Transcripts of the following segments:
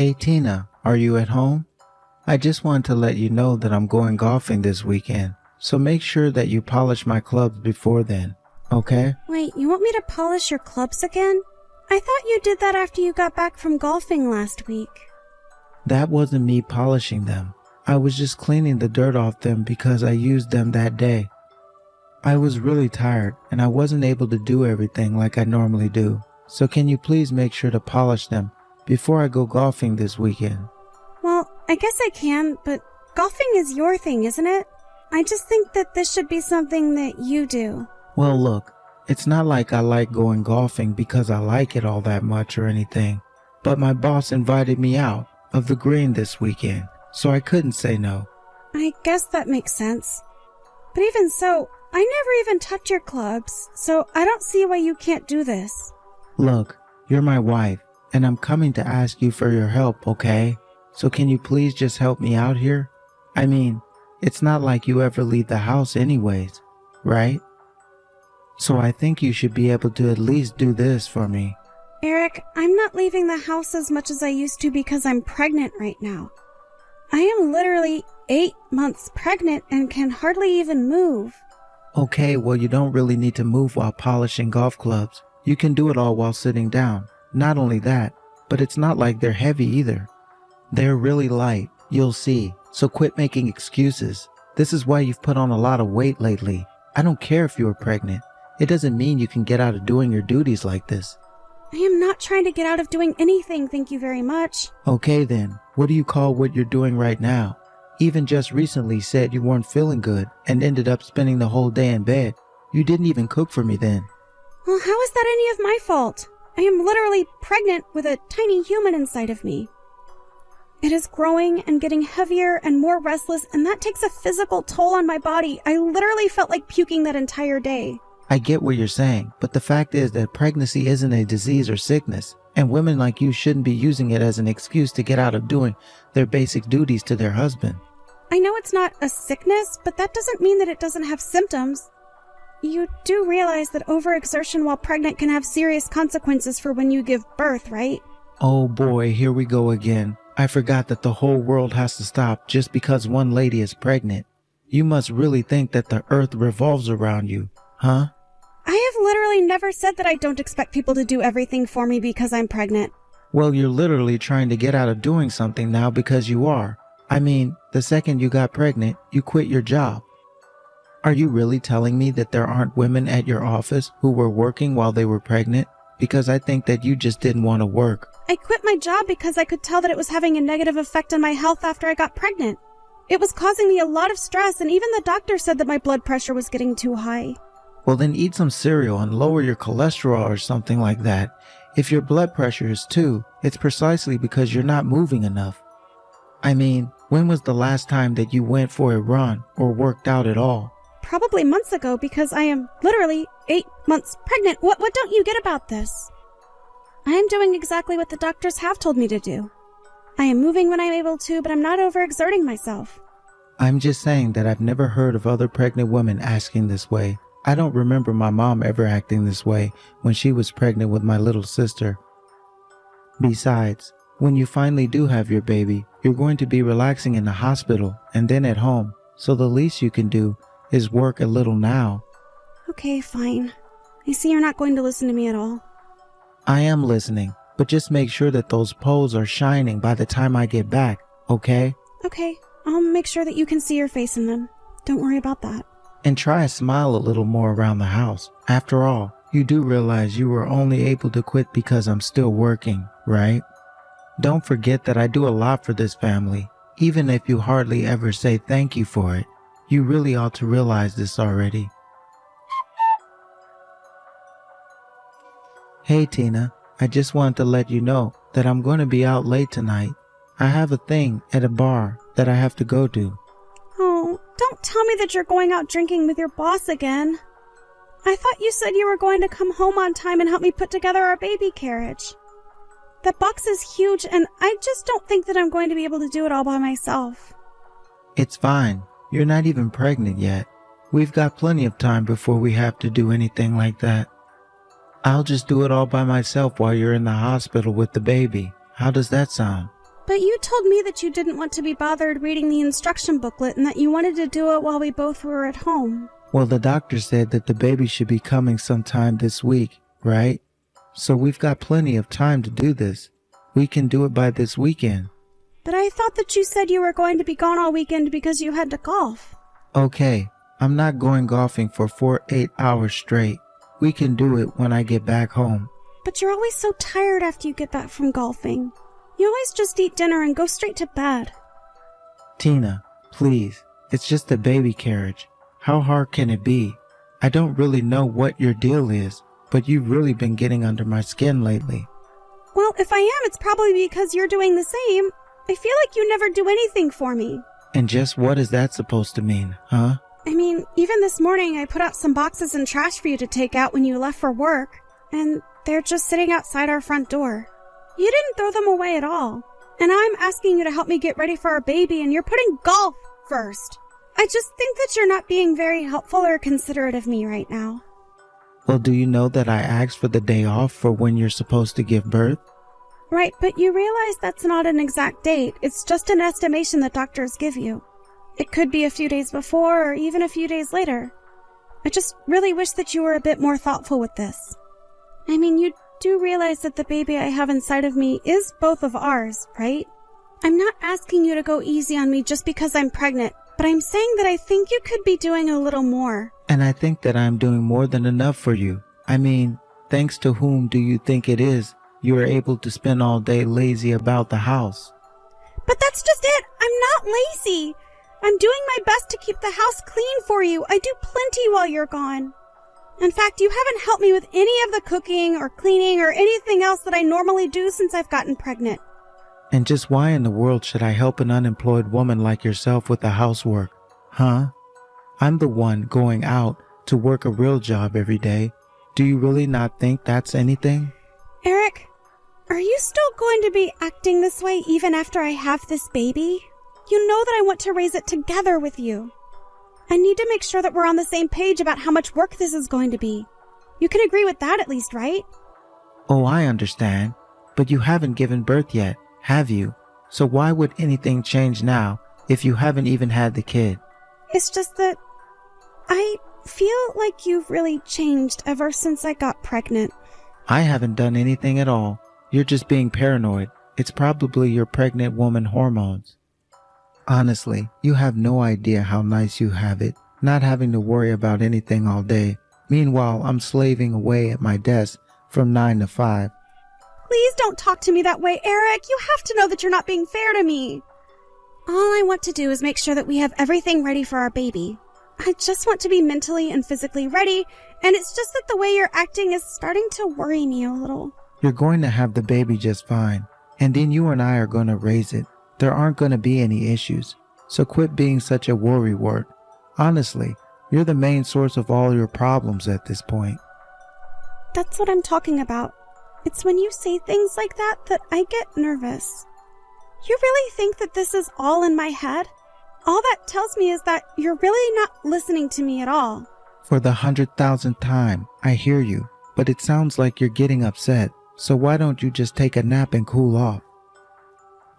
Hey Tina, are you at home? I just wanted to let you know that I'm going golfing this weekend, so make sure that you polish my clubs before then, okay? Wait, you want me to polish your clubs again? I thought you did that after you got back from golfing last week. That wasn't me polishing them. I was just cleaning the dirt off them because I used them that day. I was really tired and I wasn't able to do everything like I normally do. So can you please make sure to polish them before I go golfing this weekend? Well, I guess I can, but golfing is your thing, isn't it? I just think that this should be something that you do. Well, look, it's not like I like going golfing because I like it all that much or anything, but my boss invited me out of the green this weekend, so I couldn't say no. I guess that makes sense. But even so, I never even touch your clubs, so I don't see why you can't do this. Look, you're my wife, and I'm coming to ask you for your help, okay? So can you please just help me out here? I mean, it's not like you ever leave the house anyways, right? So I think you should be able to at least do this for me. Eric, I'm not leaving the house as much as I used to because I'm pregnant right now. I am literally 8 months pregnant and can hardly even move. Okay, well you don't really need to move while polishing golf clubs. You can do it all while sitting down. Not only that, but it's not like they're heavy either. They're really light, you'll see, so quit making excuses. This is why you've put on a lot of weight lately. I don't care if you are pregnant. It doesn't mean you can get out of doing your duties like this. I am not trying to get out of doing anything, thank you very much. Okay then, what do you call what you're doing right now? Even just recently said you weren't feeling good and ended up spending the whole day in bed. You didn't even cook for me then. Well, how is that any of my fault? I am literally pregnant with a tiny human inside of me. It is growing and getting heavier and more restless, and that takes a physical toll on my body. I literally felt like puking that entire day. I get what you're saying, but the fact is that pregnancy isn't a disease or sickness, and women like you shouldn't be using it as an excuse to get out of doing their basic duties to their husband. I know it's not a sickness, but that doesn't mean that it doesn't have symptoms. You do realize that overexertion while pregnant can have serious consequences for when you give birth, right? Oh boy, here we go again. I forgot that the whole world has to stop just because one lady is pregnant. You must really think that the earth revolves around you, huh? I have literally never said that I don't expect people to do everything for me because I'm pregnant. Well, you're literally trying to get out of doing something now because you are. I mean, the second you got pregnant, you quit your job. Are you really telling me that there aren't women at your office who were working while they were pregnant? Because I think that you just didn't want to work. I quit my job because I could tell that it was having a negative effect on my health after I got pregnant. It was causing me a lot of stress, and even the doctor said that my blood pressure was getting too high. Well, then eat some cereal and lower your cholesterol or something like that. If your blood pressure is 2, it's precisely because you're not moving enough. I mean, when was the last time that you went for a run or worked out at all? Probably months ago, because I am literally 8 months pregnant. What don't you get about this? I am doing exactly what the doctors have told me to do. I am moving when I'm able to, but I'm not overexerting myself. I'm just saying that I've never heard of other pregnant women asking this way. I don't remember my mom ever acting this way when she was pregnant with my little sister. Besides, when you finally do have your baby, you're going to be relaxing in the hospital and then at home, so the least you can do is work a little now. Okay, fine. I see you're not going to listen to me at all. I am listening, but just make sure that those poles are shining by the time I get back, okay? Okay, I'll make sure that you can see your face in them. Don't worry about that. And try to smile a little more around the house. After all, you do realize you were only able to quit because I'm still working, right? Don't forget that I do a lot for this family, even if you hardly ever say thank you for it. You really ought to realize this already. Hey Tina, I just wanted to let you know that I'm going to be out late tonight. I have a thing at a bar that I have to go to. Oh, don't tell me that you're going out drinking with your boss again. I thought you said you were going to come home on time and help me put together our baby carriage. That box is huge, and I just don't think that I'm going to be able to do it all by myself. It's fine. You're not even pregnant yet. We've got plenty of time before we have to do anything like that. I'll just do it all by myself while you're in the hospital with the baby. How does that sound? But you told me that you didn't want to be bothered reading the instruction booklet and that you wanted to do it while we both were at home. Well, the doctor said that the baby should be coming sometime this week, right? So we've got plenty of time to do this. We can do it by this weekend. But I thought that you said you were going to be gone all weekend because you had to golf. Okay, I'm not going golfing for 8 hours straight. We can do it when I get back home. But you're always so tired after you get back from golfing. You always just eat dinner and go straight to bed. Tina, please, it's just a baby carriage. How hard can it be? I don't really know what your deal is, but you've really been getting under my skin lately. Well, if I am, it's probably because you're doing the same. I feel like you never do anything for me. And just what is that supposed to mean, huh? I mean, even this morning I put out some boxes and trash for you to take out when you left for work, and they're just sitting outside our front door. You didn't throw them away at all. And I'm asking you to help me get ready for our baby, and you're putting golf first. I just think that you're not being very helpful or considerate of me right now. Well, do you know that I asked for the day off for when you're supposed to give birth? Right, but you realize that's not an exact date. It's just an estimation that doctors give you. It could be a few days before or even a few days later. I just really wish that you were a bit more thoughtful with this. I mean, you do realize that the baby I have inside of me is both of ours, right? I'm not asking you to go easy on me just because I'm pregnant, but I'm saying that I think you could be doing a little more. And I think that I'm doing more than enough for you. I mean, thanks to whom do you think it is you are able to spend all day lazy about the house? But that's just it. I'm not lazy. I'm doing my best to keep the house clean for you. I do plenty while you're gone. In fact, you haven't helped me with any of the cooking or cleaning or anything else that I normally do since I've gotten pregnant. And just why in the world should I help an unemployed woman like yourself with the housework? Huh? I'm the one going out to work a real job every day. Do you really not think that's anything? Eric, are you still going to be acting this way even after I have this baby? You know that I want to raise it together with you. I need to make sure that we're on the same page about how much work this is going to be. You can agree with that at least, right? Oh, I understand. But you haven't given birth yet, have you? So why would anything change now if you haven't even had the kid? It's just that I feel like you've really changed ever since I got pregnant. I haven't done anything at all. You're just being paranoid. It's probably your pregnant woman hormones. Honestly, you have no idea how nice you have it, not having to worry about anything all day. Meanwhile, I'm slaving away at my desk from 9 to 5. Please don't talk to me that way, Eric. You have to know that you're not being fair to me. All I want to do is make sure that we have everything ready for our baby. I just want to be mentally and physically ready, and it's just that the way you're acting is starting to worry me a little. You're going to have the baby just fine, and then you and I are going to raise it. There aren't going to be any issues, so quit being such a worrywart. Honestly, you're the main source of all your problems at this point. That's what I'm talking about. It's when you say things like that that I get nervous. You really think that this is all in my head? All that tells me is that you're really not listening to me at all. For the 100,000th time, I hear you, but it sounds like you're getting upset, so why don't you just take a nap and cool off?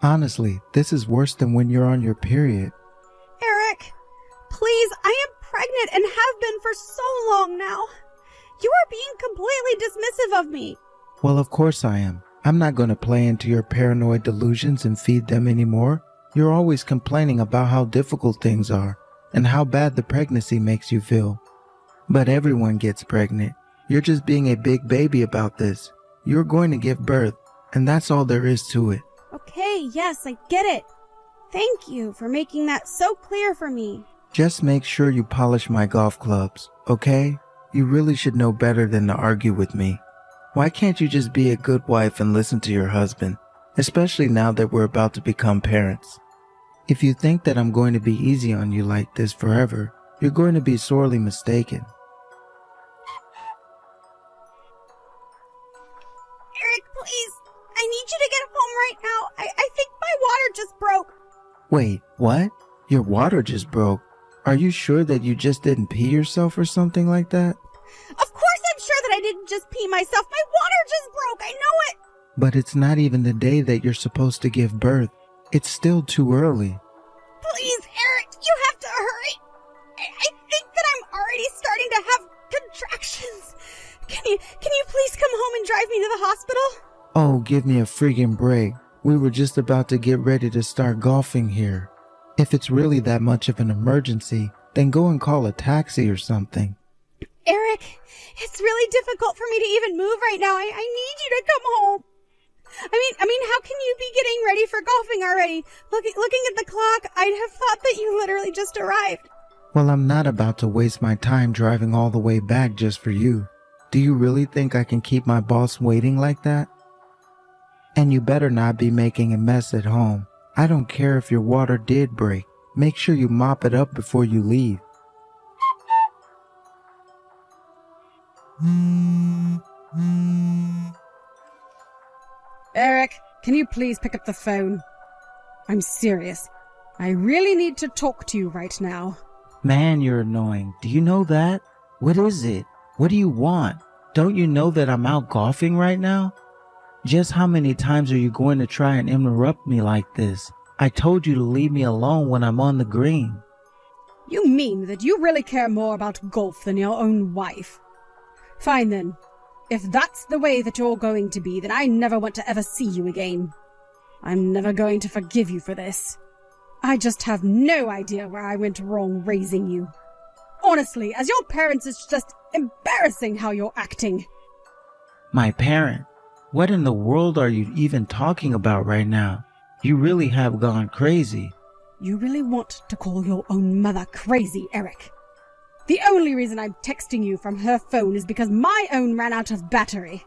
Honestly, this is worse than when you're on your period. Eric, please, I am pregnant and have been for so long now. You are being completely dismissive of me. Well, of course I am. I'm not going to play into your paranoid delusions and feed them anymore. You're always complaining about how difficult things are and how bad the pregnancy makes you feel. But everyone gets pregnant. You're just being a big baby about this. You're going to give birth, and that's all there is to it. Okay, yes, I get it. Thank you for making that so clear for me. Just make sure you polish my golf clubs, okay? You really should know better than to argue with me. Why can't you just be a good wife and listen to your husband, especially now that we're about to become parents? If you think that I'm going to be easy on you like this forever, you're going to be sorely mistaken. Eric, please, I need you to get home right now. I think my water just broke. Wait, what? Your water just broke? Are you sure that you just didn't pee yourself or something like that? Of course I'm sure that I didn't just pee myself. My water just broke. I know it. But it's not even the day that you're supposed to give birth. It's still too early. Please, Eric, you have to hurry. I think that I'm already starting to have contractions. Can you please come home and drive me to the hospital? Oh, give me a friggin' break. We were just about to get ready to start golfing here. If it's really that much of an emergency, then go and call a taxi or something. Eric, it's really difficult for me to even move right now. I need you to come home. I mean, how can you be getting ready for golfing already? Looking at the clock, I'd have thought that you literally just arrived. Well, I'm not about to waste my time driving all the way back just for you. Do you really think I can keep my boss waiting like that? And you better not be making a mess at home. I don't care if your water did break. Make sure you mop it up before you leave. Eric, can you please pick up the phone? I'm serious. I really need to talk to you right now. Man, you're annoying. Do you know that? What is it? What do you want? Don't you know that I'm out golfing right now? Just how many times are you going to try and interrupt me like this? I told you to leave me alone when I'm on the green. You mean that you really care more about golf than your own wife? Fine then. If that's the way that you're going to be, then I never want to ever see you again. I'm never going to forgive you for this. I just have no idea where I went wrong raising you. Honestly, as your parents, it's just embarrassing how you're acting. My parent? What in the world are you even talking about right now? You really have gone crazy. You really want to call your own mother crazy, Eric? The only reason I'm texting you from her phone is because my own ran out of battery.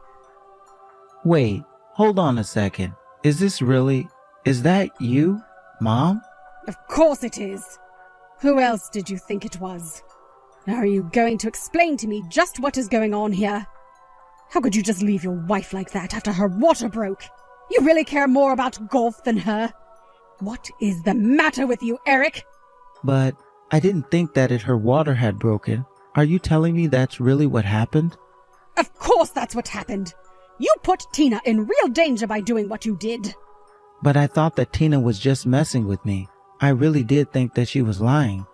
Wait, hold on a second. Is that you, Mom? Of course it is. Who else did you think it was? Now are you going to explain to me just what is going on here? How could you just leave your wife like that after her water broke? You really care more about golf than her? What is the matter with you, Eric? But I didn't think that her water had broken. Are you telling me that's really what happened? Of course that's what happened. You put Tina in real danger by doing what you did. But I thought that Tina was just messing with me. I really did think that she was lying.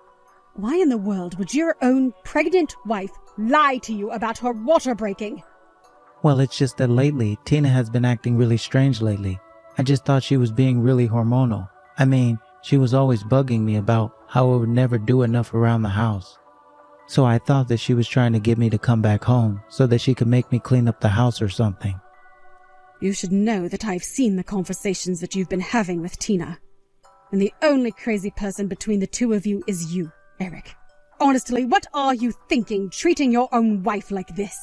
Why in the world would your own pregnant wife lie to you about her water breaking? Well, it's just that lately, Tina has been acting really strange lately. I just thought she was being really hormonal. I mean, she was always bugging me about how I would never do enough around the house. So I thought that she was trying to get me to come back home so that she could make me clean up the house or something. You should know that I've seen the conversations that you've been having with Tina. And the only crazy person between the two of you is you, Eric. Honestly, what are you thinking, treating your own wife like this?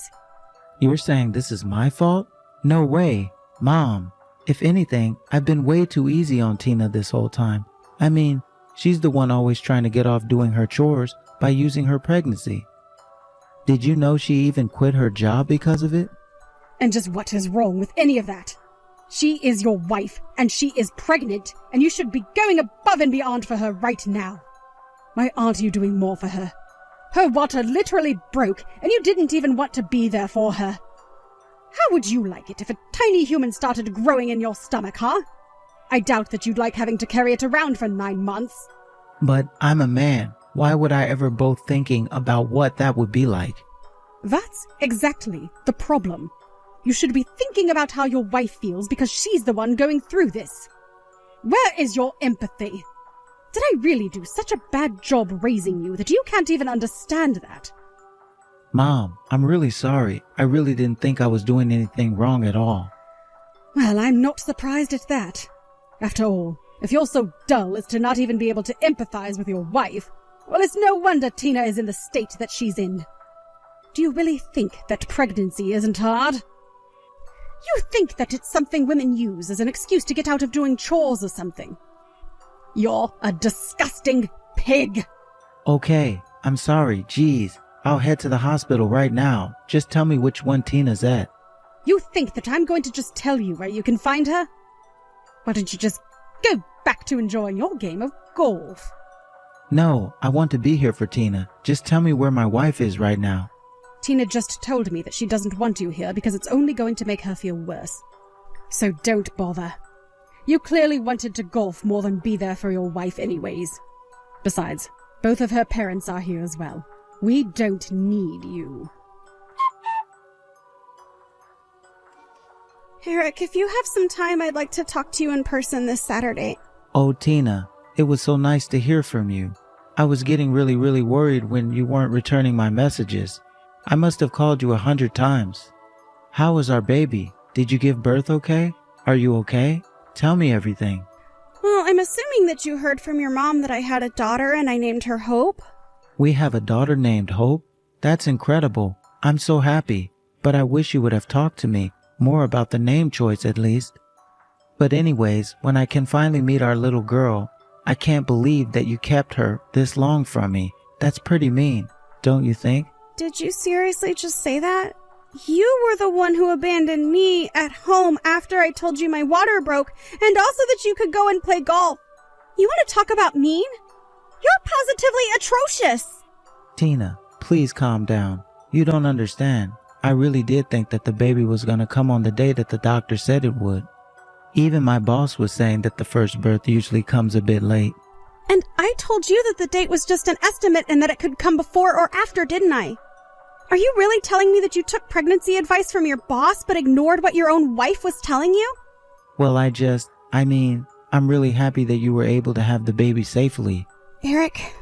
You're saying this is my fault? No way. Mom, if anything, I've been way too easy on Tina this whole time. I mean, she's the one always trying to get off doing her chores by using her pregnancy. Did you know she even quit her job because of it? And just what is wrong with any of that? She is your wife, and she is pregnant, and you should be going above and beyond for her right now. Why aren't you doing more for her? Her water literally broke, and you didn't even want to be there for her. How would you like it if a tiny human started growing in your stomach, huh? I doubt that you'd like having to carry it around for 9 months. But I'm a man. Why would I ever go thinking about what that would be like? That's exactly the problem. You should be thinking about how your wife feels because she's the one going through this. Where is your empathy? Did I really do such a bad job raising you that you can't even understand that? Mom, I'm really sorry. I really didn't think I was doing anything wrong at all. Well, I'm not surprised at that. After all, if you're so dull as to not even be able to empathize with your wife, well, it's no wonder Tina is in the state that she's in. Do you really think that pregnancy isn't hard? You think that it's something women use as an excuse to get out of doing chores or something. You're a disgusting pig. Okay, I'm sorry. Geez, I'll head to the hospital right now. Just tell me which one Tina's at. You think that I'm going to just tell you where you can find her? Why don't you just go back to enjoying your game of golf? No, I want to be here for Tina. Just tell me where my wife is right now. Tina just told me that she doesn't want you here because it's only going to make her feel worse. So don't bother. You clearly wanted to golf more than be there for your wife anyways. Besides, both of her parents are here as well. We don't need you. Eric, if you have some time, I'd like to talk to you in person this Saturday. Oh, Tina, it was so nice to hear from you. I was getting really worried when you weren't returning my messages. I must have called you 100 times. How is our baby? Did you give birth okay? Are you okay? Tell me everything. Well, I'm assuming that you heard from your mom that I had a daughter and I named her Hope. We have a daughter named Hope? That's incredible. I'm so happy. But I wish you would have talked to me more about the name choice at least. But anyways, when I can finally meet our little girl, I can't believe that you kept her this long from me. That's pretty mean, don't you think? Did you seriously just say that? You were the one who abandoned me at home after I told you my water broke, and also that you could go and play golf. You want to talk about mean? You're positively atrocious! Tina, please calm down. You don't understand. I really did think that the baby was going to come on the day that the doctor said it would. Even my boss was saying that the first birth usually comes a bit late. And I told you that the date was just an estimate and that it could come before or after, didn't I? Are you really telling me that you took pregnancy advice from your boss but ignored what your own wife was telling you? Well, I'm really happy that you were able to have the baby safely. Eric,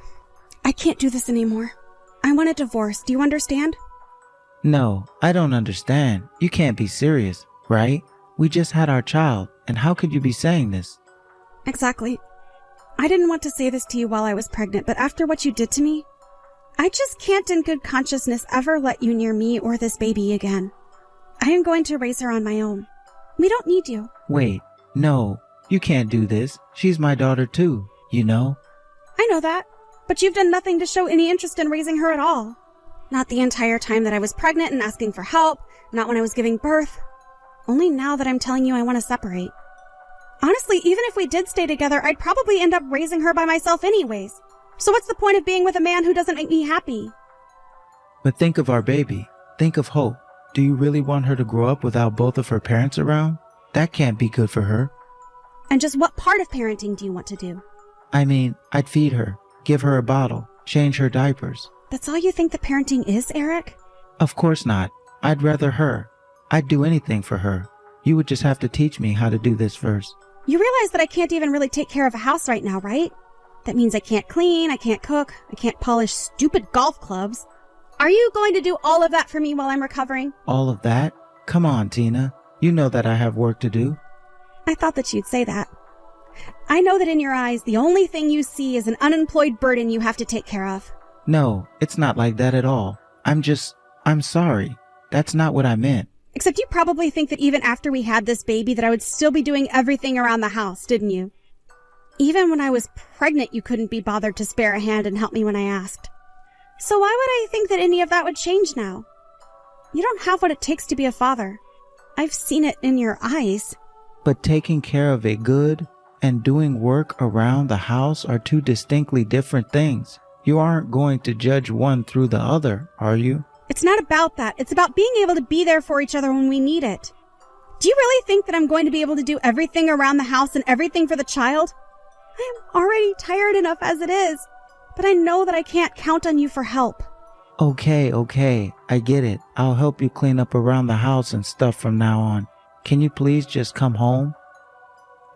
I can't do this anymore. I want a divorce. Do you understand? No, I don't understand. You can't be serious, right? We just had our child, and how could you be saying this? Exactly. I didn't want to say this to you while I was pregnant, but after what you did to me, I just can't in good consciousness ever let you near me or this baby again. I am going to raise her on my own. We don't need you. Wait, no, you can't do this. She's my daughter too, you know? I know that, but you've done nothing to show any interest in raising her at all. Not the entire time that I was pregnant and asking for help, not when I was giving birth. Only now that I'm telling you I want to separate. Honestly, even if we did stay together, I'd probably end up raising her by myself anyways. So what's the point of being with a man who doesn't make me happy? But think of our baby. Think of Hope. Do you really want her to grow up without both of her parents around? That can't be good for her. And just what part of parenting do you want to do? I'd feed her, give her a bottle, change her diapers. That's all you think the parenting is, Eric? Of course not. I'd rather her. I'd do anything for her. You would just have to teach me how to do this first. You realize that I can't even really take care of a house right now, right? That means I can't clean, I can't cook, I can't polish stupid golf clubs. Are you going to do all of that for me while I'm recovering? All of that? Come on, Tina. You know that I have work to do. I thought that you'd say that. I know that in your eyes, the only thing you see is an unemployed burden you have to take care of. No, it's not like that at all. I'm sorry. That's not what I meant. Except you probably think that even after we had this baby that I would still be doing everything around the house, didn't you? Even when I was pregnant, you couldn't be bothered to spare a hand and help me when I asked. So why would I think that any of that would change now? You don't have what it takes to be a father. I've seen it in your eyes. But taking care of a good and doing work around the house are two distinctly different things. You aren't going to judge one through the other, are you? It's not about that. It's about being able to be there for each other when we need it. Do you really think that I'm going to be able to do everything around the house and everything for the child? I am already tired enough as it is, but I know that I can't count on you for help. Okay, I get it. I'll help you clean up around the house and stuff from now on. Can you please just come home?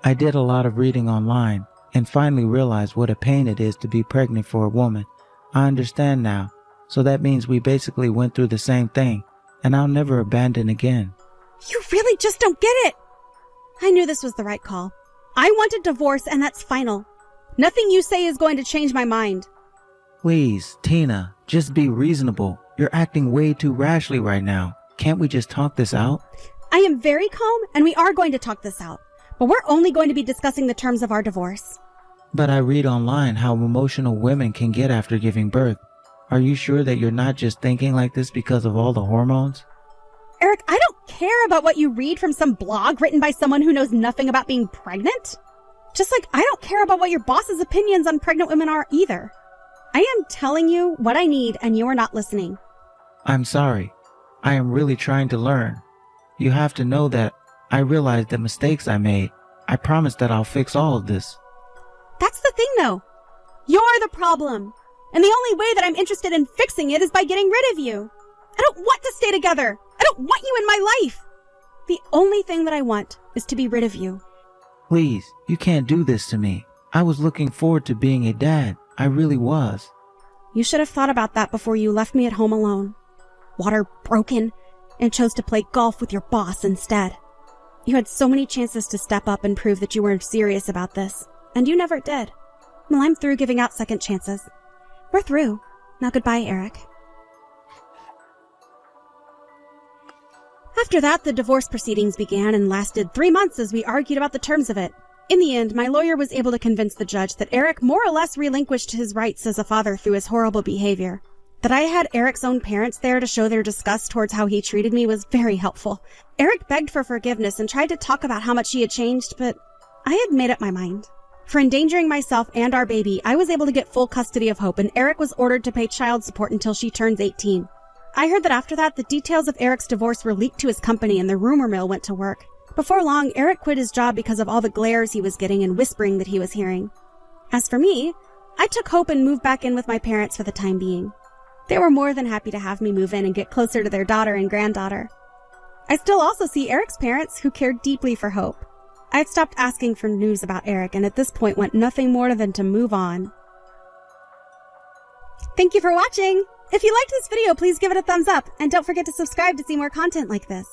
I did a lot of reading online and finally realized what a pain it is to be pregnant for a woman. I understand now. So that means we basically went through the same thing, and I'll never abandon again. You really just don't get it. I knew this was the right call. I want a divorce, and that's final. Nothing you say is going to change my mind. Please, Tina, just be reasonable. You're acting way too rashly right now. Can't we just talk this out? I am very calm, and we are going to talk this out. But we're only going to be discussing the terms of our divorce. But I read online how emotional women can get after giving birth. Are you sure that you're not just thinking like this because of all the hormones? Eric, I don't care about what you read from some blog written by someone who knows nothing about being pregnant. Just like I don't care about what your boss's opinions on pregnant women are either. I am telling you what I need and you are not listening. I'm sorry. I am really trying to learn. You have to know that I realized the mistakes I made. I promise that I'll fix all of this. That's the thing, though. You're the problem. And the only way that I'm interested in fixing it is by getting rid of you. I don't want to stay together. I don't want you in my life. The only thing that I want is to be rid of you. Please, you can't do this to me. I was looking forward to being a dad. I really was. You should have thought about that before you left me at home alone. Water broken, and chose to play golf with your boss instead. You had so many chances to step up and prove that you were serious about this, and you never did. Well, I'm through giving out second chances. We're through. Now goodbye, Eric. After that, the divorce proceedings began and lasted 3 months as we argued about the terms of it. In the end, my lawyer was able to convince the judge that Eric more or less relinquished his rights as a father through his horrible behavior. That I had Eric's own parents there to show their disgust towards how he treated me was very helpful. Eric begged for forgiveness and tried to talk about how much he had changed, but I had made up my mind. For endangering myself and our baby, I was able to get full custody of Hope, and Eric was ordered to pay child support until she turns 18. I heard that after that, the details of Eric's divorce were leaked to his company and the rumor mill went to work. Before long, Eric quit his job because of all the glares he was getting and whispering that he was hearing. As for me, I took Hope and moved back in with my parents for the time being. They were more than happy to have me move in and get closer to their daughter and granddaughter. I still also see Eric's parents, who cared deeply for Hope. I had stopped asking for news about Eric and at this point want nothing more than to move on. Thank you for watching! If you liked this video, please give it a thumbs up and don't forget to subscribe to see more content like this.